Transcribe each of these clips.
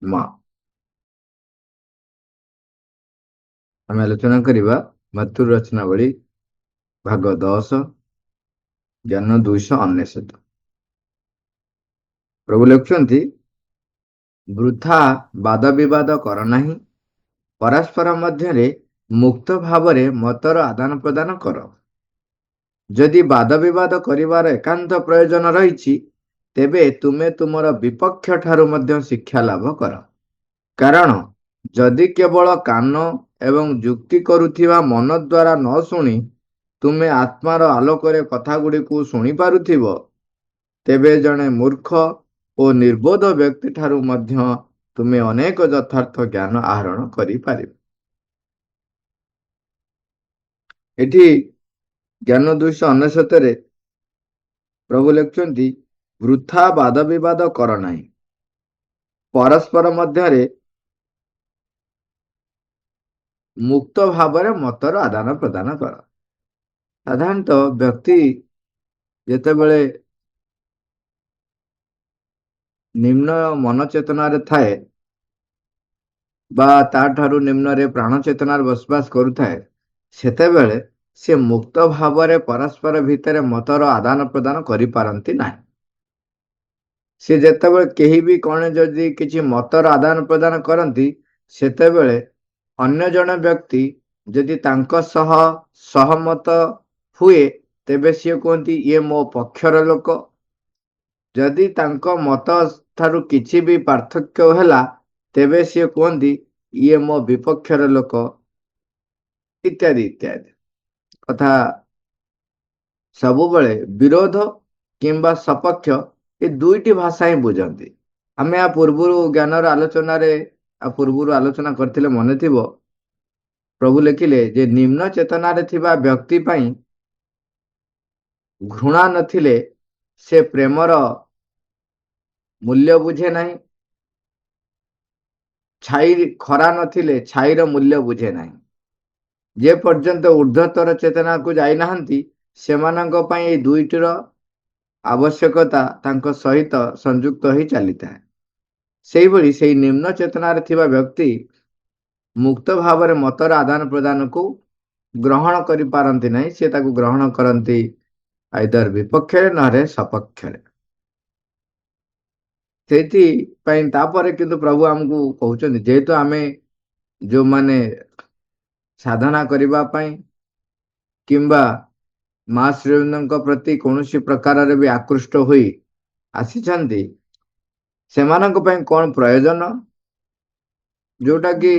ମା। ଆମେ ଆଲୋଚନା କରିବା ମାତୃ ରଚନାବଳୀ ଭାଗ 10 ଜ୍ଞାନ 299। ପ୍ରଭୁ ଲେଖୁଛନ୍ତି, ବୃଥା ବାଦ ବିବାଦ କର ନାହିଁ, ପରସ୍ପର ମଧ୍ୟରେ ମୁକ୍ତ ଭାବରେ ମତର ଆଦାନ ପ୍ରଦାନ କର। ଯଦି ବାଦ ବିବାଦ କରିବାର ଏକାନ୍ତ ପ୍ରୟୋଜନ ରହିଛି, ତେବେ ତୁମେ ତୁମର ବିପକ୍ଷ ଠାରୁ ମଧ୍ୟ ଶିକ୍ଷା ଲାଭ କର। କାରଣ ଯଦି କେବଳ କାନ ଏବଂ ଯୁକ୍ତି କରୁଥିବା ମନ ଦ୍ୱାରା ନ ଶୁଣି ତୁମେ ଆତ୍ମାର ଆଲୋକରେ କଥାଗୁଡ଼ିକୁ ଶୁଣିପାରୁଥିବ, ତେବେ ଜଣେ ମୂର୍ଖ ଓ ନିର୍ବୋଧ ବ୍ୟକ୍ତି ଠାରୁ ମଧ୍ୟ ତୁମେ ଅନେକ ଯଥାର୍ଥ ଜ୍ଞାନ ଆହରଣ କରିପାରିବ। ଏଠି ଜ୍ଞାନ 299ରେ ପ୍ରଭୁ ଲେଖୁଛନ୍ତି, ବୃଥା ବାଦ ବିବାଦ କର ନାହିଁ, ପରସ୍ପର ମଧ୍ୟରେ ମୁକ୍ତ ଭାବରେ ମତର ଆଦାନ ପ୍ରଦାନ କର। ସାଧାରଣତଃ ବ୍ୟକ୍ତି ଯେତେବେଳେ ନିମ୍ନ ମନ ଚେତନାରେ ଥାଏ ବା ତାଠାରୁ ନିମ୍ନରେ ପ୍ରାଣ ଚେତନାରେ ବସବାସ କରୁଥାଏ, ସେତେବେଳେ ସେ ମୁକ୍ତ ଭାବରେ ପରସ୍ପର ଭିତରେ ମତର ଆଦାନ ପ୍ରଦାନ କରିପାରନ୍ତି ନାହିଁ। ସେ ଯେତେବେଳେ କେହି ବି କଣ ଯଦି କିଛି ମତର ଆଦାନ ପ୍ରଦାନ କରନ୍ତି, ସେତେବେଳେ ଅନ୍ୟ ଜଣେ ବ୍ୟକ୍ତି ଯଦି ତାଙ୍କ ସହ ସହମତ ହୁଏ, ତେବେ ସିଏ କୁହନ୍ତି ଇଏ ମୋ ପକ୍ଷର ଲୋକ। ଯଦି ତାଙ୍କ ମତ ଠାରୁ କିଛି ବି ପାର୍ଥକ୍ୟ ହେଲା, ତେବେ ସିଏ କୁହନ୍ତି ଇଏ ମୋ ବିପକ୍ଷର ଲୋକ, ଇତ୍ୟାଦି ଇତ୍ୟାଦି କଥା। ସବୁବେଳେ ବିରୋଧ କିମ୍ବା ସପକ୍ଷ ଏ ଦୁଇଟି ଭାଷା ହିଁ ବୁଝନ୍ତି। ଆମେ ପୂର୍ବରୁ ଜ୍ଞାନର ଆଲୋଚନାରେ ପୂର୍ବରୁ ଆଲୋଚନା କରିଥିଲେ, ମନେ ଥିବ, ପ୍ରଭୁ ଲେଖିଲେ ଯେ ନିମ୍ନ ଚେତନାରେ ଥିବା ବ୍ୟକ୍ତି ପାଇଁ ଘୃଣା ନଥିଲେ ସେ ପ୍ରେମର ମୂଲ୍ୟ ବୁଝେ ନାହିଁ, ଖରା ନଥିଲେ ଛାଇର ମୂଲ୍ୟ ବୁଝେ ନାହିଁ। ଯେ ପର୍ଯ୍ୟନ୍ତ ଊର୍ଦ୍ଧ୍ୱତର ଚେତନାକୁ ଯାଇନାହାନ୍ତି, ସେମାନଙ୍କ ପାଇଁ এই ଦୁଇଟିର ଆବଶ୍ୟକତା ତାଙ୍କ ସହିତ ସଂଯୁକ୍ତ ହୋଇ ଚାଲିଥାଏ। ସେହିଭଳି ସେହି ନିମ୍ନ ଚେତନାରେ ଥିବା ବ୍ୟକ୍ତି ମୁକ୍ତ ଭାବରେ ମତର ଆଦାନ ପ୍ରଦାନକୁ ଗ୍ରହଣ କରିପାରନ୍ତି ନାହିଁ। ସେ ତାକୁ ଗ୍ରହଣ କରନ୍ତି ଆଇଦର ବିପକ୍ଷରେ ନହେଲେ ସପକ୍ଷରେ। ସେଇଥିପାଇଁ ତାପରେ କିନ୍ତୁ ପ୍ରଭୁ ଆମକୁ କହୁଛନ୍ତି, ଯେହେତୁ ଆମେ ଯେଉଁମାନେ ସାଧନା କରିବା ପାଇଁ କିମ୍ବା ମା ଶ୍ରୀଙ୍କ ପ୍ରତି କୌଣସି ପ୍ରକାରରେ ବି ଆକୃଷ୍ଟ ହୋଇ ଆସିଛନ୍ତି, ସେମାନଙ୍କ ପାଇଁ କଣ ପ୍ରୟୋଜନ, ଯୋଉଟା କି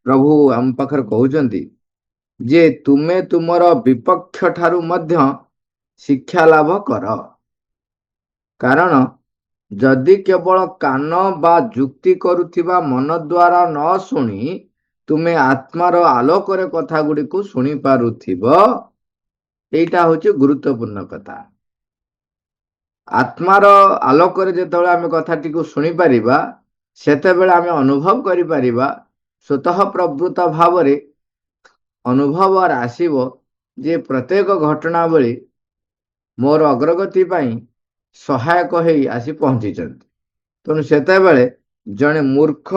ପ୍ରଭୁ ଆମ ପାଖରେ କହୁଛନ୍ତି ଯେ ତୁମେ ତୁମର ବିପକ୍ଷ ଠାରୁ ମଧ୍ୟ ଶିକ୍ଷା ଲାଭ କର। କାରଣ ଯଦି କେବଳ କାନ ବା ଯୁକ୍ତି କରୁଥିବା ମନ ଦ୍ୱାରା ନ ଶୁଣି ତୁମେ ଆତ୍ମାର ଆଲୋକରେ କଥା ଗୁଡ଼ିକୁ ଶୁଣି ପାରୁଥିବ, এইটা হচ্ছে ଗୁରୁତ୍ୱପୂର୍ଣ୍ଣ କଥା। ଆତ୍ମାର ଆଲୋକରେ ଯେତେବେଳେ ଆମେ କଥାଟିକୁ ଶୁଣିପାରିବା, ସେତେବେଳେ ଆମେ ଅନୁଭବ କରିପାରିବା, ସ୍ୱତଃ ପ୍ରବୃତ୍ତ ଭାବରେ ଅନୁଭବ ଆସିବ ଯେ ପ୍ରତ୍ୟେକ ଘଟଣାବଳୀ ମୋର ଅଗ୍ରଗତି ପାଇଁ ସହାୟକ ହେଇ ଆସି ପହଞ୍ଚିଛନ୍ତି। ତେଣୁ ସେତେବେଳେ ଜଣେ ମୂର୍ଖ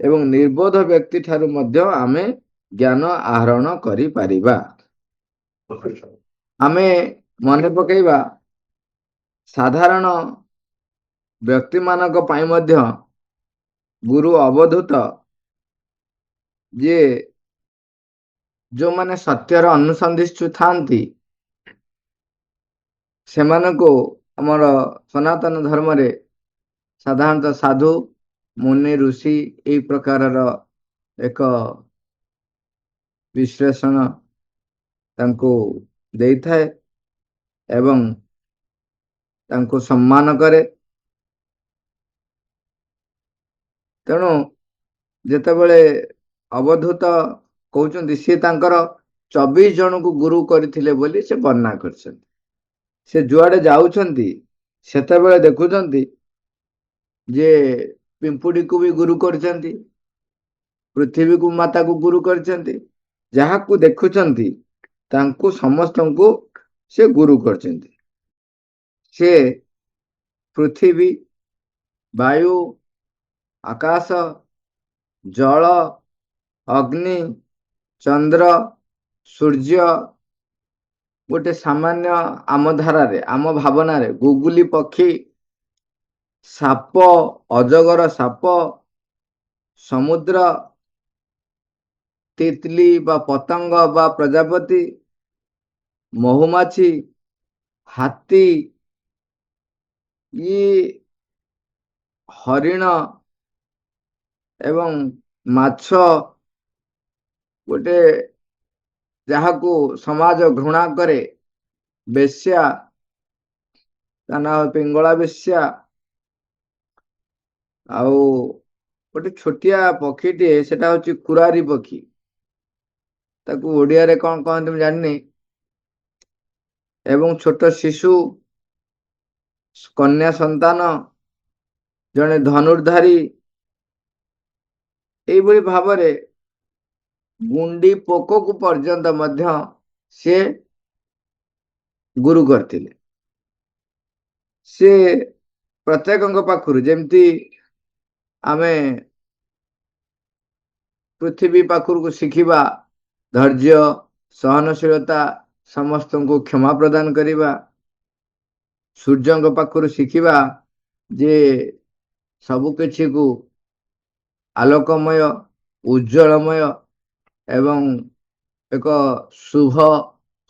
ଏବଂ ନିର୍ବୋଧ ବ୍ୟକ୍ତି ଠାରୁ ମଧ୍ୟ ଆମେ ଜ୍ଞାନ ଆହରଣ କରିପାରିବା। ଆମେ ମନେ ପକେଇବା, ସାଧାରଣ ବ୍ୟକ୍ତିମାନଙ୍କ ପାଇଁ ମଧ୍ୟ ଗୁରୁ ଅବଧୂତ, ଯିଏ ଯେଉଁମାନେ ସତ୍ୟର ଅନୁସନ୍ଧିତ୍ସୁ ଥାନ୍ତି, ସେମାନଙ୍କୁ ଆମର ସନାତନ ଧର୍ମରେ ସାଧାରଣତଃ ସାଧୁ, ମୁନି, ଋଷି ଏହି ପ୍ରକାରର ଏକ ବିଶ୍ଳେଷଣ ତାଙ୍କୁ ଦେଇଥାଏ ଏବଂ ତାଙ୍କୁ ସମ୍ମାନ କରେ। ତେଣୁ ଯେତେବେଳେ ଅବଧୂତ କହୁଛନ୍ତି, ସିଏ ତାଙ୍କର 24 ଜଣଙ୍କୁ ଗୁରୁ କରିଥିଲେ ବୋଲି ସେ ବର୍ଣ୍ଣନା କରିଛନ୍ତି। ସେ ଯୁଆଡ଼େ ଯାଉଛନ୍ତି ସେତେବେଳେ ଦେଖୁଛନ୍ତି ଯେ ପିମ୍ପୁଡ଼ିକୁ ବି ଗୁରୁ କରିଛନ୍ତି, ପୃଥିବୀକୁ ମାତାକୁ ଗୁରୁ କରିଛନ୍ତି, ଯାହାକୁ ଦେଖୁଛନ୍ତି ତାଙ୍କୁ ସମସ୍ତଙ୍କୁ ସେ ଗୁରୁ କରିଛନ୍ତି। ସେ ପୃଥିବୀ, ବାୟୁ, ଆକାଶ, ଜଳ, ଅଗ୍ନି, ଚନ୍ଦ୍ର, ସୂର୍ଯ୍ୟ, ଗୋଟେ ସାମାନ୍ୟ ଆମ ଧାରାରେ, ଆମ ଭାବନାରେ ଗୁଗୁଲି ପକ୍ଷୀ, ସାପ, ଅଜଗର ସାପ, ସମୁଦ୍ର, ତିତଲି ବା ପତଙ୍ଗ ବା ପ୍ରଜାପତି, ମହୁମାଛି, ହାତୀ, ଇ ହରିଣ ଏବଂ ମାଛ, ଗୋଟେ ଯାହାକୁ ସମାଜ ଘୃଣା କରେ, ବେଶ୍ୟା, ତା ନାଁ ପିଙ୍ଗଳା ବେଶ୍ୟା। ଆଉ ଗୋଟେ ଛୋଟିଆ ପକ୍ଷୀଟିଏ, ସେଟା ହଉଛି କୁରାରୀ ପକ୍ଷୀ। ତାକୁ ଓଡ଼ିଆରେ କଣ କହନ୍ତି ମୁଁ ଜାଣିନି। ଏବଂ ଛୋଟ ଶିଶୁ, କନ୍ୟା ସନ୍ତାନ, ଜଣେ ଧନୁର୍ଧାରୀ, ଏଇଭଳି ଭାବରେ ଗୁଣ୍ଡି ପୋକକୁ ପର୍ଯ୍ୟନ୍ତ ମଧ୍ୟ ସେ ଗୁରୁ କରିଥିଲେ। ସେ ପ୍ରତ୍ୟେକଙ୍କ ପାଖରୁ, ଯେମିତି ଆମେ ପୃଥିବୀ ପାଖରୁ ଶିଖିବା ଧୈର୍ଯ୍ୟ, ସହନଶୀଳତା, ସମସ୍ତଙ୍କୁ କ୍ଷମା ପ୍ରଦାନ କରିବା, ସୂର୍ଯ୍ୟଙ୍କ ପାଖରୁ ଶିଖିବା ଯେ ସବୁ କିଛିକୁ ଆଲୋକମୟ, ଉଜ୍ଜଳମୟ ଏବଂ ଏକ ଶୁଭ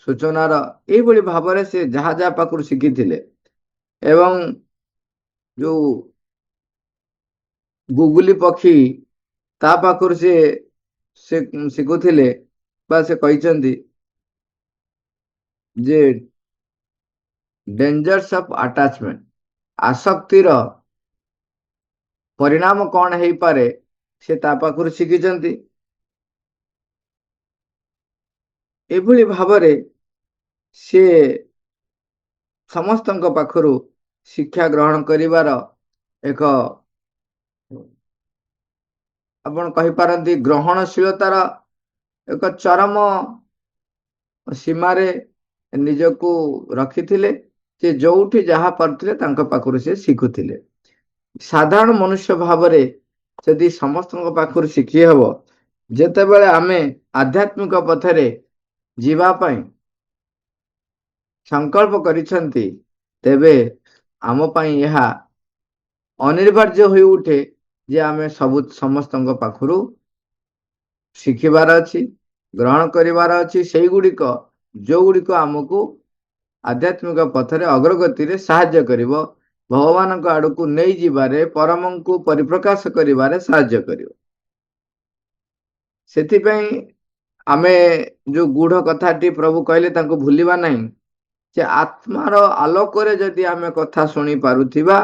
ସୂଚନାର, ଏଇଭଳି ଭାବରେ ସେ ଯାହା ଯାହା ପାଖରୁ ଶିଖିଥିଲେ। ଏବଂ ଯୋଉ ଗୁଗୁଲି ପକ୍ଷୀ, ତା ପାଖରୁ ସେ ଶିଖୁଥିଲେ ବା ସେ କହିଛନ୍ତି ଯେ ଡେଞ୍ଜର୍ସ ଅଫ ଆଟାଚମେଣ୍ଟ, ଆସକ୍ତିର ପରିଣାମ କଣ ହେଇପାରେ, ସେ ତା ପାଖରୁ ଶିଖିଛନ୍ତି। ଏଭଳି ଭାବରେ ସେ ସମସ୍ତଙ୍କ ପାଖରୁ ଶିକ୍ଷା ଗ୍ରହଣ କରିବାର ଏକ, ଆପଣ କହିପାରନ୍ତି, ଗ୍ରହଣଶୀଳତାର ଏକ ଚରମ ସୀମାରେ ନିଜକୁ ରଖିଥିଲେ। ସେ ଯୋଉଠି ଯାହା ପାରୁଥିଲେ ତାଙ୍କ ପାଖରୁ ସେ ଶିଖୁଥିଲେ। ସାଧାରଣ ମନୁଷ୍ୟ ଭାବରେ ଯଦି ସମସ୍ତଙ୍କ ପାଖରୁ ଶିଖି ହେବ, ଯେତେବେଳେ ଆମେ ଆଧ୍ୟାତ୍ମିକ ପଥରେ ଯିବା ପାଇଁ ସଂକଳ୍ପ କରିଛନ୍ତି, ତେବେ ଆମ ପାଇଁ ଏହା ଅନିବାର୍ଯ୍ୟ ହୋଇ ଉଠେ ଯେ ଆମେ ସମସ୍ତଙ୍କ ପାଖରୁ ଶିଖିବାର ଅଛି, ଗ୍ରହଣ କରିବାର ଅଛି, ସେଇଗୁଡ଼ିକ ଯୋଉଗୁଡ଼ିକ ଆମକୁ ଆଧ୍ୟାତ୍ମିକ ପଥରେ ଅଗ୍ରଗତିରେ ସାହାଯ୍ୟ କରିବ, ଭଗବାନଙ୍କ ଆଡ଼କୁ ନେଇଯିବାରେ, ପରମଙ୍କୁ ପରିପ୍ରକାଶ କରିବାରେ ସାହାଯ୍ୟ କରିବ। ସେଥିପାଇଁ ଆମେ ଯୋଉ ଗୂଢ଼ କଥାଟି ପ୍ରଭୁ କହିଲେ ତାଙ୍କୁ ଭୁଲିବା ନାହିଁ, ଯେ ଆତ୍ମାର ଆଲୋକରେ ଯଦି ଆମେ କଥା ଶୁଣି ପାରୁଥିବା,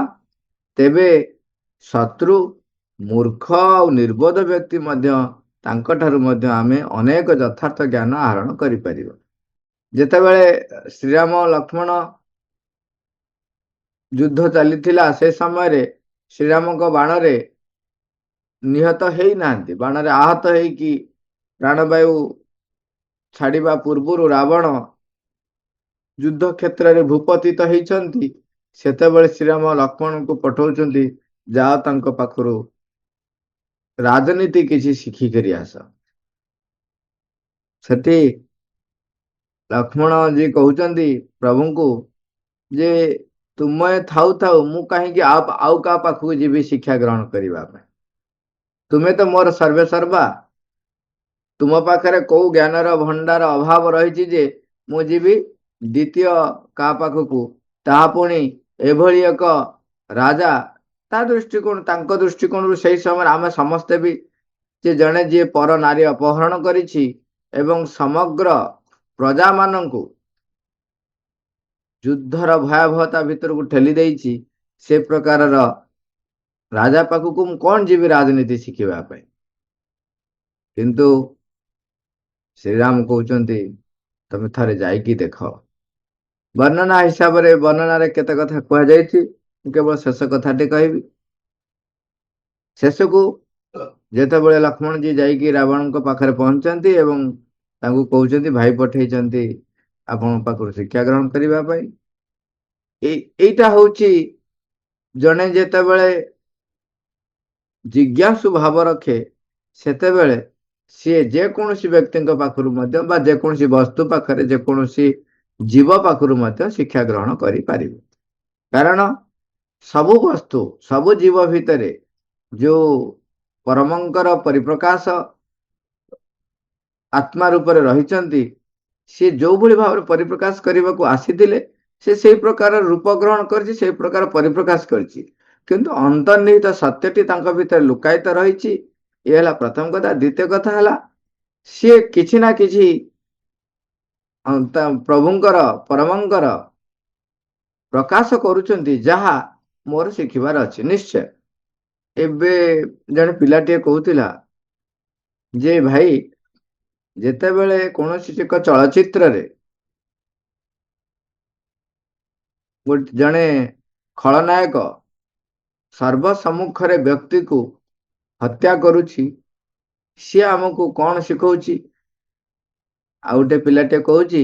ତେବେ ଶତ୍ରୁ, ମୂର୍ଖ ଆଉ ନିର୍ବୋଧ ବ୍ୟକ୍ତି ମଧ୍ୟ, ତାଙ୍କଠାରୁ ମଧ୍ୟ ଆମେ ଅନେକ ଯଥାର୍ଥ ଜ୍ଞାନ ଆହରଣ କରିପାରିବା। ଯେତେବେଳେ ଶ୍ରୀରାମ ଲକ୍ଷ୍ମଣ ଯୁଦ୍ଧ ଚାଲିଥିଲା, ସେ ସମୟରେ ଶ୍ରୀରାମଙ୍କ ବାଣରେ ନିହତ ହେଇନାହାନ୍ତି, ବାଣରେ ଆହତ ହେଇକି ପ୍ରାଣବାୟୁ ଛାଡ଼ିବା ପୂର୍ବରୁ ରାବଣ ଯୁଦ୍ଧ କ୍ଷେତ୍ରରେ ଭୂପତିତ ହେଇଛନ୍ତି। ସେତେବେଳେ ଶ୍ରୀରାମ ଲକ୍ଷ୍ମଣଙ୍କୁ ପଠାଉଛନ୍ତି, ଯାଅ ତାଙ୍କ ପାଖରୁ ରାଜନୀତି କିଛି ଶିଖିକରି ଆସ। ସେଠି ଲକ୍ଷ୍ମଣଜୀ କହୁଛନ୍ତି ପ୍ରଭୁଙ୍କୁ ଯେ ତୁମେ ଥାଉ ଥାଉ ମୁଁ କାହିଁକି ଆଉ କାହା ପାଖକୁ ଯିବି ଶିକ୍ଷା ଗ୍ରହଣ କରିବା ପାଇଁ? ତୁମେ ତ ମୋର ସର୍ବେ ସର୍ବା। ତୁମ ପାଖରେ କୋଉ ଜ୍ଞାନର ଭଣ୍ଡାର ଅଭାବ ରହିଛି ଯେ ମୁଁ ଯିବି ଦ୍ୱିତୀୟ କାହା ପାଖକୁ? ତାହା ପୁଣି ଏଭଳି ଏକ ରାଜା। ତା ଦୃଷ୍ଟିକୋଣ, ତାଙ୍କ ଦୃଷ୍ଟିକୋଣରୁ ସେହି ସମୟରେ ଆମେ ସମସ୍ତେ ବି, ଯେ ଜଣେ ଯିଏ ପର ନାରୀ ଅପହରଣ କରିଛି ଏବଂ ସମଗ୍ର ପ୍ରଜାମାନଙ୍କୁ ଯୁଦ୍ଧର ଭୟାବହତା ଭିତରକୁ ଠେଲି ଦେଇଛି, ସେ ପ୍ରକାରର ରାଜା ପାଖକୁ ମୁଁ କଣ ଯିବି ରାଜନୀତି ଶିଖିବା ପାଇଁ? କିନ୍ତୁ ଶ୍ରୀରାମ କହୁଛନ୍ତି ତମେ ଥରେ ଯାଇକି ଦେଖ। ବର୍ଣ୍ଣନା ହିସାବରେ, ବର୍ଣ୍ଣନାରେ କେତେ କଥା କୁହାଯାଇଛି, ମୁଁ କେବଳ ଶେଷ କଥାଟି କହିବି। ଶେଷକୁ ଯେତେବେଳେ ଲକ୍ଷ୍ମଣଜୀ ଯାଇକି ରାବଣଙ୍କ ପାଖରେ ପହଞ୍ଚନ୍ତି ଏବଂ ତାଙ୍କୁ କହୁଛନ୍ତି ଭାଇ ପଠେଇଛନ୍ତି ଆପଣଙ୍କ ପାଖରୁ ଶିକ୍ଷା ଗ୍ରହଣ କରିବା ପାଇଁ, ଏଇଟା ହଉଛି ଜଣେ ଯେତେବେଳେ ଜିଜ୍ଞାସୁ ଭାବ ରଖେ ସେତେବେଳେ ସିଏ ଯେକୌଣସି ବ୍ୟକ୍ତିଙ୍କ ପାଖରୁ ମଧ୍ୟ ବା ଯେକୌଣସି ବସ୍ତୁ ପାଖରେ ଯେକୌଣସି ଜୀବ ପାଖରୁ ମଧ୍ୟ ଶିକ୍ଷା ଗ୍ରହଣ କରିପାରିବ। କାରଣ ସବୁ ବସ୍ତୁ ସବୁ ଜୀବ ଭିତରେ ଯୋଉ ପରମଙ୍କର ପରିପ୍ରକାଶ ଆତ୍ମା ରୂପରେ ରହିଛନ୍ତି, ସିଏ ଯୋଉଭଳି ଭାବରେ ପରିପ୍ରକାଶ କରିବାକୁ ଆସିଥିଲେ ସେ ସେଇ ପ୍ରକାର ରୂପ ଗ୍ରହଣ କରିଛି, ସେଇ ପ୍ରକାର ପରିପ୍ରକାଶ କରିଛି। କିନ୍ତୁ ଅନ୍ତର୍ନିହିତ ସତ୍ୟଟି ତାଙ୍କ ଭିତରେ ଲୁକାୟିତ ରହିଛି। ଏ ହେଲା ପ୍ରଥମ କଥା। ଦ୍ୱିତୀୟ କଥା ହେଲା ସିଏ କିଛି ନା କିଛି ପ୍ରଭୁଙ୍କର ପରମଙ୍କର ପ୍ରକାଶ କରୁଛନ୍ତି, ଯାହା ମୋର ଶିଖିବାର ଅଛି ନିଶ୍ଚୟ। ଏବେ ଜଣେ ପିଲାଟିଏ କହୁଥିଲା ଯେ ଭାଇ, ଯେତେବେଳେ କୌଣସି ଏକ ଚଳଚ୍ଚିତ୍ରରେ ଜଣେ ଖଳନାୟକ ସର୍ବ ସମ୍ମୁଖରେ ବ୍ୟକ୍ତିକୁ ହତ୍ୟା କରୁଛି, ସିଏ ଆମକୁ କଣ ଶିଖଉଛି? ଆଉ ଗୋଟେ ପିଲାଟେ କହୁଛି,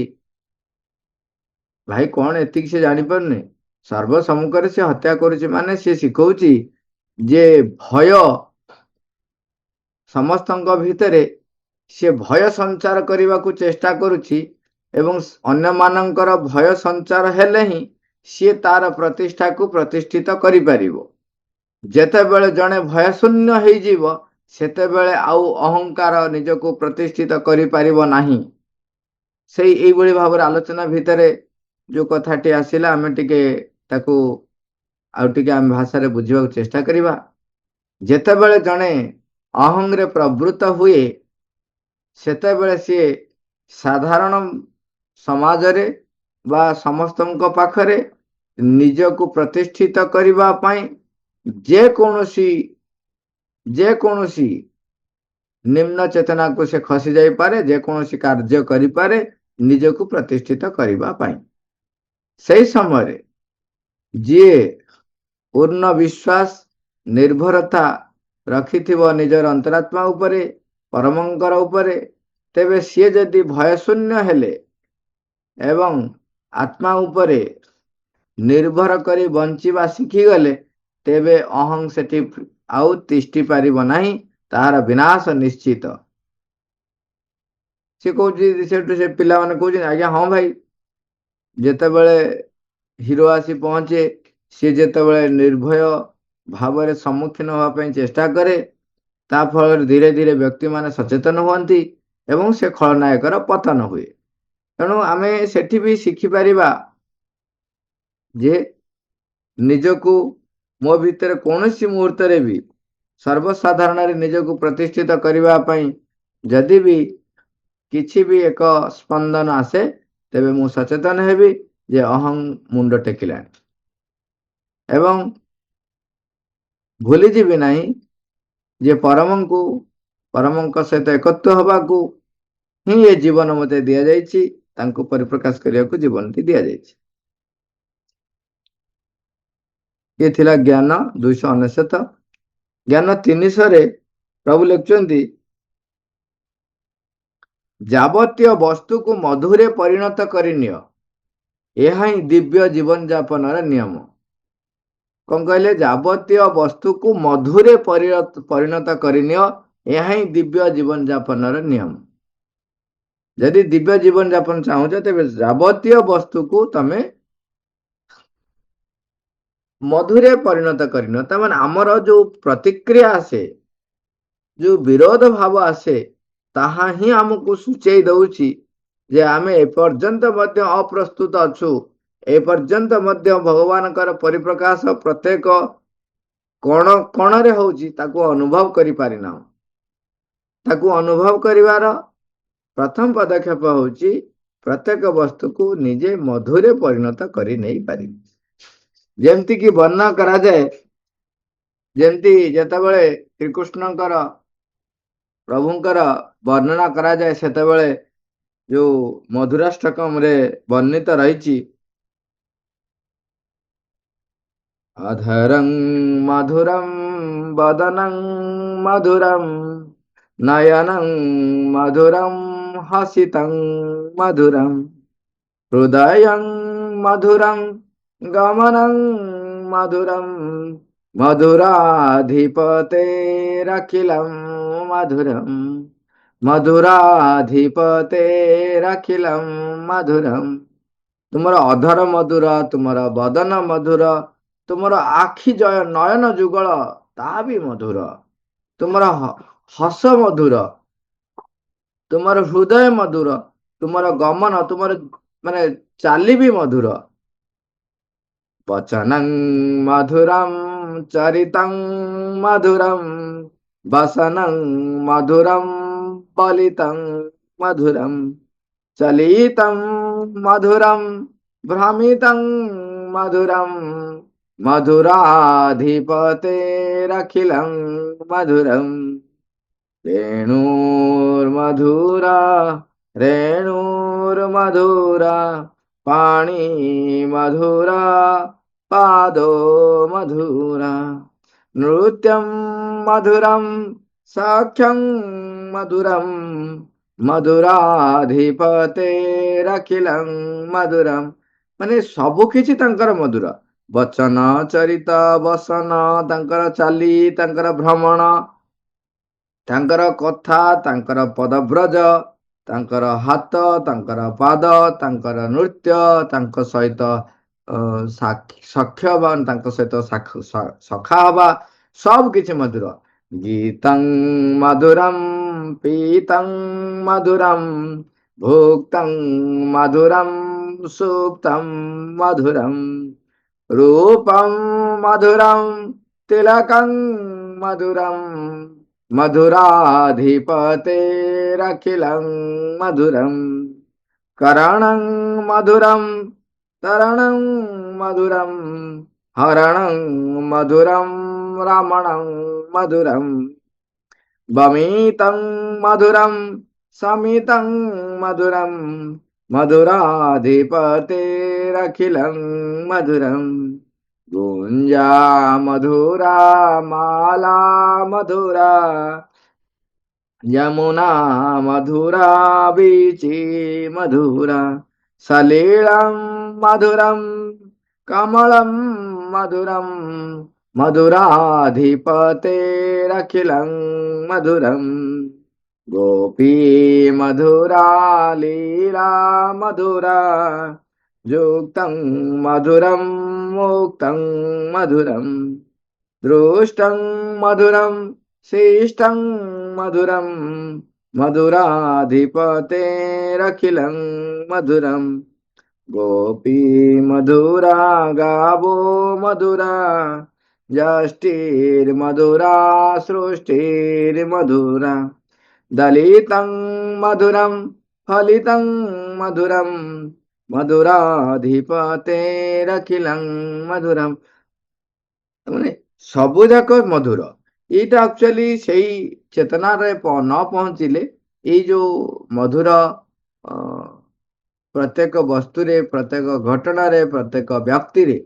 ଭାଇ କଣ ଏତିକି ସେ ଜାଣିପାରୁନି? ସର୍ବ ସମ୍ମୁଖରେ ସେ ହତ୍ୟା କରୁଛି ମାନେ ସେ ଶିଖଉଛି ଯେ ଭୟ ସମସ୍ତଙ୍କ ଭିତରେ, ସେ ଭୟ ସଞ୍ଚାର କରିବାକୁ ଚେଷ୍ଟା କରୁଛି ଏବଂ ଅନ୍ୟମାନଙ୍କର ଭୟ ସଞ୍ଚାର ହେଲେ ହିଁ ସିଏ ତାର ପ୍ରତିଷ୍ଠାକୁ ପ୍ରତିଷ୍ଠିତ କରିପାରିବ। ଯେତେବେଳେ ଜଣେ ଭୟଶୂନ୍ୟ ହେଇଯିବ ସେତେବେଳେ ଆଉ ଅହଙ୍କାର ନିଜକୁ ପ୍ରତିଷ୍ଠିତ କରିପାରିବ ନାହିଁ। ଏଇଭଳି ଭାବରେ ଆଲୋଚନା ଭିତରେ ଯୋଉ କଥାଟି ଆସିଲା, ଆମେ ଟିକେ ତାକୁ ଆଉ ଟିକେ ଆମ ଭାଷାରେ ବୁଝିବାକୁ ଚେଷ୍ଟା କରିବା। ଯେତେବେଳେ ଜଣେ ଅହଂରେ ପ୍ରବୃତ୍ତ ହୁଏ ସେତେବେଳେ ସିଏ ସାଧାରଣ ସମାଜରେ ବା ସମସ୍ତଙ୍କ ପାଖରେ ନିଜକୁ ପ୍ରତିଷ୍ଠିତ କରିବା ପାଇଁ ଯେକୌଣସି ନିମ୍ନ ଚେତନାକୁ ସେ ଖସି ଯାଇପାରେ, ଯେକୌଣସି କାର୍ଯ୍ୟ କରିପାରେ ନିଜକୁ ପ୍ରତିଷ୍ଠିତ କରିବା ପାଇଁ। ସେହି ସମୟରେ ଯିଏ ପୂର୍ଣ୍ଣ ବିଶ୍ୱାସ ନିର୍ଭରତା ରଖିଥିବ ନିଜର ଅନ୍ତରାତ୍ମା ଉପରେ, ପରମଙ୍କର ଉପରେ, ତେବେ ସିଏ ଯଦି ଭୟଶୂନ୍ୟ ହେଲେ ଏବଂ ଆତ୍ମା ଉପରେ ନିର୍ଭର କରି ବଞ୍ଚିବା ଶିଖିଗଲେ, ତେବେ ଅହଂ ସେଠି ଆଉ ତିଷ୍ଠି ପାରିବ ନାହିଁ, ତାହାର ବିନାଶ ନିଶ୍ଚିତ। ସେ କହୁଛି, ସେଠୁ ସେ ପିଲାମାନେ କହୁଛନ୍ତି, ଆଜ୍ଞା ହଁ ଭାଇ, ଯେତେବେଳେ ହିରୋ ଆସି ପହଞ୍ଚେ ସିଏ ଯେତେବେଳେ ନିର୍ଭୟ ଭାବରେ ସମ୍ମୁଖୀନ ହେବା ପାଇଁ ଚେଷ୍ଟା କରେ, ତା ଫଳରେ ଧୀରେ ଧୀରେ ବ୍ୟକ୍ତିମାନେ ସଚେତନ ହୁଅନ୍ତି ଏବଂ ସେ ଖଳନାୟକର ପତନ ହୁଏ। ତେଣୁ ଆମେ ସେଠି ବି ଶିଖିପାରିବା ଯେ ନିଜକୁ ମୋ ଭିତରେ କୌଣସି ମୁହୂର୍ତ୍ତରେ ବି ସର୍ବସାଧାରଣରେ ନିଜକୁ ପ୍ରତିଷ୍ଠିତ କରିବା ପାଇଁ ଯଦି ବି କିଛି ବି ଏକ ସ୍ପନ୍ଦନ ଆସେ, ତେବେ ମୁଁ ସଚେତନ ହେବି ଯେ ଅହଂ ମୁଣ୍ଡ ଟେକିଲାଣି ଏବଂ ଭୁଲିଯିବି ନାହିଁ ଯେ ପରମଙ୍କ ସହିତ ଏକତ୍ୱ ହେବାକୁ ହିଁ ଏ ଜୀବନ ମୋତେ ଦିଆଯାଇଛି, ତାଙ୍କୁ ପରିପ୍ରକାଶ କରିବାକୁ ଜୀବନଟି ଦିଆଯାଇଛି। ଇଏ ଥିଲା ଜ୍ଞାନ 299। ଜ୍ଞାନ 300ରେ ପ୍ରଭୁ ଲେଖୁଛନ୍ତି, ଯାବତୀୟ ବସ୍ତୁକୁ ମଧୁରେ ପରିଣତ କରିନିଅ, ଏହା ହିଁ ଦିବ୍ୟ ଜୀବନ ଯାପନର ନିୟମ। କଣ କହିଲେ? ଯାବତୀୟ ବସ୍ତୁକୁ ମଧୁରେ ପରିଣତ କରିନିଅ, ଏହା ହିଁ ଦିବ୍ୟ ଜୀବନ ଯାପନର ନିୟମ। ଯଦି ଦିବ୍ୟ ଜୀବନ ଯାପନ ଚାହୁଁଛ, ତେବେ ଯାବତୀୟ ବସ୍ତୁକୁ ତମେ ମଧୁରେ ପରିଣତ କରିନିଅ। ତା ମାନେ ଆମର ଯୋଉ ପ୍ରତିକ୍ରିୟା ଆସେ, ଯୋଉ ବିରୋଧ ଭାବ ଆସେ, ତାହା ହିଁ ଆମକୁ ସୂଚେଇ ଦଉଛି ଯେ ଆମେ ଏପର୍ଯ୍ୟନ୍ତ ମଧ୍ୟ ଅପ୍ରସ୍ତୁତ ଅଛୁ, ଏପର୍ଯ୍ୟନ୍ତ ମଧ୍ୟ ଭଗବାନଙ୍କର ପରିପ୍ରକାଶ ପ୍ରତ୍ୟେକ କଣ କଣରେ ହଉଛି ତାକୁ ଅନୁଭବ କରିପାରିନାହୁଁ। ତାକୁ ଅନୁଭବ କରିବାର ପ୍ରଥମ ପଦକ୍ଷେପ ହଉଛି ପ୍ରତ୍ୟେକ ବସ୍ତୁକୁ ନିଜେ ମଧୁରେ ପରିଣତ କରି ନେଇପାରିବି। ଯେମିତିକି ବର୍ଣ୍ଣନା କରାଯାଏ, ଯେମିତି ଯେତେବେଳେ ଶ୍ରୀକୃଷ୍ଣଙ୍କର ପ୍ରଭୁଙ୍କର ବର୍ଣ୍ଣନା କରାଯାଏ, ସେତେବେଳେ ଯୋଉ ମଧୁରାଷ୍ଟକମରେ ବର୍ଣ୍ଣିତ ରହିଛି, ଅଧରଂ ମଧୁରಂ ବଦନଂ ମଧୁରಂ ନୟନଂ ମଧୁରಂ ହସିତଂ ମଧୁରಂ ହୃଦୟଂ ମଧୁରଂ ଗମନଂ ମଧୁରಂ मधुराधिपतेरखिलं मधुरम् मधुराधिपतेरखिलं मधुरम्। ତୁମର ଅଧର ମଧୁର, ତୁମର ବଦନ ମଧୁର, ତୁମର ଆଖି ଜୟ ନୟନ ଯୁଗଳ ତାହା ବି ମଧୁର, ତୁମର ହସ ମଧୁର, ତୁମର ହୃଦୟ ମଧୁର, ତୁମର ଗମନ, ତୁମର ମାନେ ଚାଲି ବି ମଧୁର। वचनं मधुरं चरितं मधुरं वसनं मधुरं बलितं मधुरं चलितं मधुरं भ्रमितं मधुरं मधुराधिपतेरखिलं मधुरम्। रेणुर्मधुरा रेणुर्मधुरा पाणी मधुरा पादो मधुरा नृत्यं मधुरं साख्यं मधुरं मधुराधिपतेरखिलं मधुरम। माने सबु किछि तांकर मधुर, वचन चरित वसन तांकर चाली तांकर भ्रमण तांकर कथा तांकर पदव्रज तांकर हाथ तांकर पाद तांकर नृत्य तांक सहित सख्य बा तांक सहित सखा हवा सब किछि मधुर। गीतं मधुरं पीतं मधुरं भुक्तं मधुरं सुप्तं मधुरं रूपं मधुरं तिलकं मधुरं मधुराधिपतेरखिलं मधुरं करणं मधुरं तरणं मधुरं हरणं मधुरं रमणं मधुरं वमितं मधुरं समितं मधुरं मधुराधिपतेरखिलं मधुरं गुंजा मधुरा माला मधुरा यमुना मधुरा बीची मधुरा सलीलं मधुरं कमलं मधुरं मधुराधिपतेरखिलं मधुरं गोपी मधुरा लीला मधुरा युक्तं मधुरं मुक्तं मधुरं दृष्टं मधुरं शिष्टं मधुरं मधुराधिपतेरखिलं मधुरं गोपी मधुरा गावो मधुरा यष्टिर्मधुरा सृष्टिर्मधुरा दलितं मधुरं फलितं मधुरं मधुराधिपतेरखिलं मधुरम। ମାନେ ସବୁ ଯାକ ମଧୁର। ଏଇଟା ଆକ୍ଚୁଆଲି ସେଇ ଚେତନାରେ ନ ପହଞ୍ଚିଲେ ଏଇ ଯୋଉ ମଧୁର ପ୍ରତ୍ୟେକ ବସ୍ତୁରେ ପ୍ରତ୍ୟେକ ଘଟଣାରେ ପ୍ରତ୍ୟେକ ବ୍ୟକ୍ତିରେ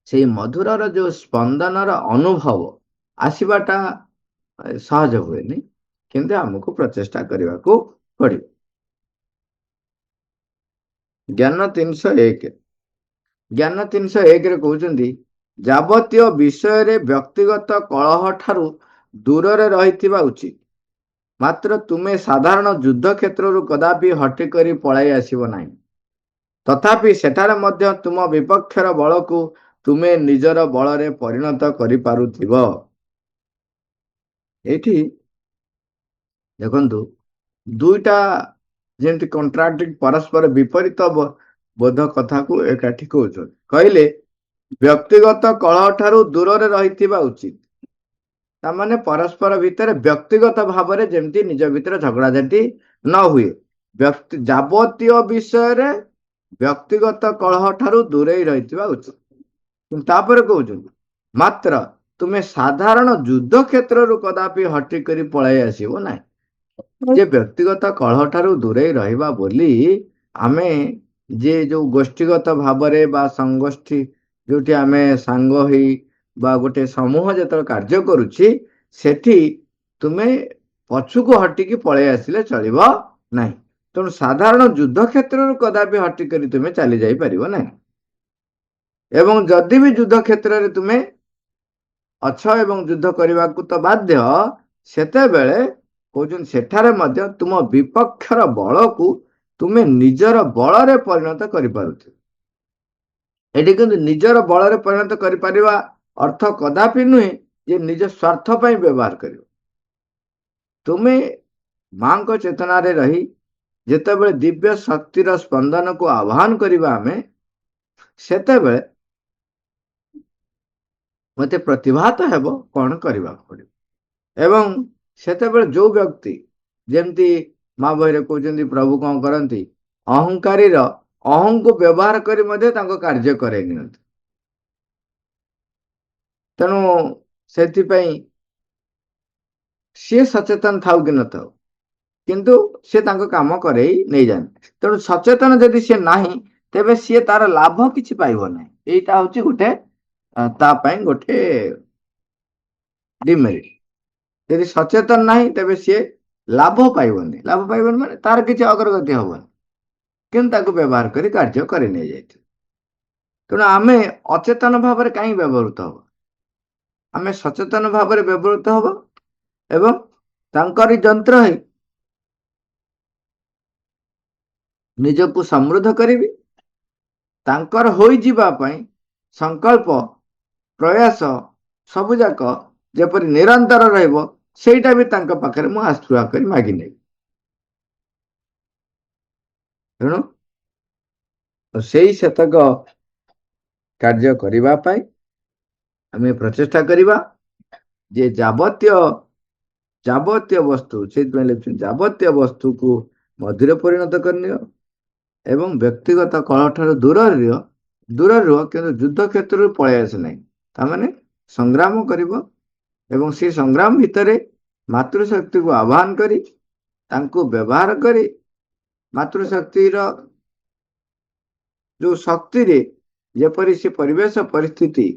ସେଇ ମଧୁରର ଯୋଉ ସ୍ପନ୍ଦନର ଅନୁଭବ ଆସିବାଟା ସହଜ ହୁଏନି, କିନ୍ତୁ ଆମକୁ ପ୍ରଚେଷ୍ଟା କରିବାକୁ ପଡିବ। ଜ୍ଞାନ 301 ଜ୍ଞାନ 301ରେ କହୁଛନ୍ତି ଯାବତୀୟ ବିଷୟରେ ବ୍ୟକ୍ତିଗତ କଳହ ଠାରୁ ଦୂରରେ ରହିଥିବା ଉଚିତ। ମାତ୍ର ତୁମେ ସାଧାରଣ ଯୁଦ୍ଧ କ୍ଷେତ୍ରରୁ କଦାପି ହଟିକରି ପଳାଇ ଆସିବ ନାହିଁ। ତଥାପି ସେଠାରେ ମଧ୍ୟ ତୁମ ବିପକ୍ଷର ବଳକୁ ତୁମେ ନିଜର ବଳରେ ପରିଣତ କରିପାରୁଥିବ। ଏଇଠି ଦେଖନ୍ତୁ ଦୁଇଟା ଯେମିତି କଣ୍ଟ୍ରାଡିକ୍ଟ ପରସ୍ପର ବିପରୀତ ବୋଧ କଥାକୁ ଏକାଠି କହୁଛନ୍ତି। କହିଲେ ବ୍ୟକ୍ତିଗତ କଳହ ଠାରୁ ଦୂରରେ ରହିଥିବା ଉଚିତ। ତାମାନେ ପରସ୍ପର ଭିତରେ ବ୍ୟକ୍ତିଗତ ଭାବରେ ଯେମିତି ନିଜ ଭିତରେ ଝଗଡ଼ାଝାଟି ନ ହୁଏ। ଯାବତୀୟ ବିଷୟରେ ବ୍ୟକ୍ତିଗତ କଳହ ଠାରୁ ଦୂରେଇ ରହିଥିବା ଉଚିତ। ତାପରେ କହୁଛନ୍ତି ମାତ୍ର ତୁମେ ସାଧାରଣ ଯୁଦ୍ଧ କ୍ଷେତ୍ରରୁ କଦାପି ହଟିକରି ପଳାଇ ଆସିବ ନାହିଁ। ଯେ ବ୍ୟକ୍ତିଗତ କଳହ ଠାରୁ ଦୂରେଇ ରହିବା ବୋଲି ଆମେ ଯେ ଯୋଉ ଗୋଷ୍ଠୀଗତ ଭାବରେ ବା ସଂଗୋଷ୍ଠୀ ଯୋଉଠି ଆମେ ସାଙ୍ଗ ହେଇ ବା ଗୋଟେ ସମୂହ ଯେତେବେଳେ କାର୍ଯ୍ୟ କରୁଛି ସେଠି ତୁମେ ପଛକୁ ହଟିକି ପଳେଇ ଆସିଲେ ଚଳିବ ନାହିଁ। ତେଣୁ ସାଧାରଣ ଯୁଦ୍ଧ କ୍ଷେତ୍ରରୁ କଦାପି ହଟିକରି ତୁମେ ଚାଲି ଯାଇପାରିବ ନାହିଁ। ଏବଂ ଯଦି ବି ଯୁଦ୍ଧ କ୍ଷେତ୍ରରେ ତୁମେ ଅଛ ଏବଂ ଯୁଦ୍ଧ କରିବାକୁ ତ ବାଧ୍ୟ, ସେତେବେଳେ କହୁଛନ୍ତି ସେଠାରେ ମଧ୍ୟ ତୁମ ବିପକ୍ଷର ବଳକୁ ତୁମେ ନିଜର ବଳରେ ପରିଣତ କରିପାରୁଛ। ଏଠି କିନ୍ତୁ ନିଜର ବଳରେ ପରିଣତ କରିପାରିବା ଅର୍ଥ କଦାପି ନୁହେଁ ଯେ ନିଜ ସ୍ୱାର୍ଥ ପାଇଁ ବ୍ୟବହାର କରିବ। ତୁମେ ମାଙ୍କ ଚେତନାରେ ରହି ଯେତେବେଳେ ଦିବ୍ୟ ଶକ୍ତିର ସ୍ପନ୍ଦନକୁ ଆହ୍ୱାନ କରିବା ଆମେ, ସେତେବେଳେ ମତେ ପ୍ରତିଭାତ ହେବ କଣ କରିବାକୁ ପଡିବ। ଏବଂ ସେତେବେଳେ ଯୋଉ ବ୍ୟକ୍ତି, ଯେମିତି ମା ବହିରେ କହୁଛନ୍ତି ପ୍ରଭୁ କଣ କରନ୍ତି, ଅହଙ୍କାରୀର ଅହଂକୁ ବ୍ୟବହାର କରି ମଧ୍ୟ ତାଙ୍କ କାର୍ଯ୍ୟ କରାଇ ନିଅନ୍ତି। ତେଣୁ ସେଥିପାଇଁ ସିଏ ସଚେତନ ଥାଉ କି ନଥାଉ, କିନ୍ତୁ ସେ ତାଙ୍କ କାମ କରେଇ ନେଇଯାଆନ୍ତି। ତେଣୁ ସଚେତନ ଯଦି ସିଏ ନାହିଁ, ତେବେ ସିଏ ତାର ଲାଭ କିଛି ପାଇବ ନାହିଁ। ଏଇଟା ହଉଛି ଗୋଟେ ତା ପାଇଁ ଗୋଟେ ଡିମେରିଟ। ଯଦି ସଚେତନ ନାହିଁ, ତେବେ ସିଏ ଲାଭ ପାଇବନି। ଲାଭ ପାଇବନି ମାନେ ତାର କିଛି ଅଗ୍ରଗତି ହବନି, କିନ୍ତୁ ତାକୁ ବ୍ୟବହାର କରି କାର୍ଯ୍ୟ କରି ନେଇଯାଇଥିବ। ତେଣୁ ଆମେ ଅଚେତନ ଭାବରେ କାହିଁ ବ୍ୟବହୃତ ହବ, ଆମେ ସଚେତନ ଭାବରେ ବ୍ୟବହୃତ ହବ ଏବଂ ତାଙ୍କରି ଯନ୍ତ୍ର ହେଇ ନିଜକୁ ସମୃଦ୍ଧ କରିବି। ତାଙ୍କର ହୋଇଯିବା ପାଇଁ ସଂକଳ୍ପ, ପ୍ରୟାସ ସବୁ ଯାକ ଯେପରି ନିରନ୍ତର ରହିବ, ସେଇଟା ବି ତାଙ୍କ ପାଖରେ ମୁଁ ଆଶ୍ରୟ କରି ମାଗିନେବି। ତେଣୁ ସେଇ ସେତକ କାର୍ଯ୍ୟ କରିବା ପାଇଁ ଆମେ ପ୍ରଚେଷ୍ଟା କରିବା ଯେ ଯାବତୀୟ ବସ୍ତୁ, ସେଇଥିପାଇଁ ଲେଖୁଛନ୍ତି ଯାବତୀୟ ବସ୍ତୁକୁ ମଧୁର ପରିଣତ କରିନିଅ ଏବଂ ବ୍ୟକ୍ତିଗତ କଳହ ଠାରୁ ଦୂରରେ ରୁହ, କିନ୍ତୁ ଯୁଦ୍ଧ କ୍ଷେତ୍ରରୁ ପଳେଇ ଆସେ ନାହିଁ। ତାମାନେ ସଂଗ୍ରାମ କରିବ ଏବଂ ସେ ସଂଗ୍ରାମ ଭିତରେ ମାତୃଶକ୍ତିକୁ ଆହ୍ୱାନ କରି ତାଙ୍କୁ ବ୍ୟବହାର କରି ମାତୃଶକ୍ତିର ଯୋଉ ଶକ୍ତିରେ ଯେପରି ସେ ପରିବେଶ ପରିସ୍ଥିତି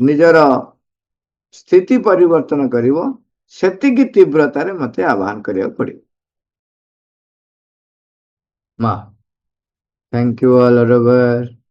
ନିଜର ସ୍ଥିତି ପରିବର୍ତ୍ତନ କରିବ, ସେତିକି ତୀବ୍ରତାରେ ମତେ ଆହ୍ୱାନ କରିବାକୁ ପଡିବ। ମା, thank you all over.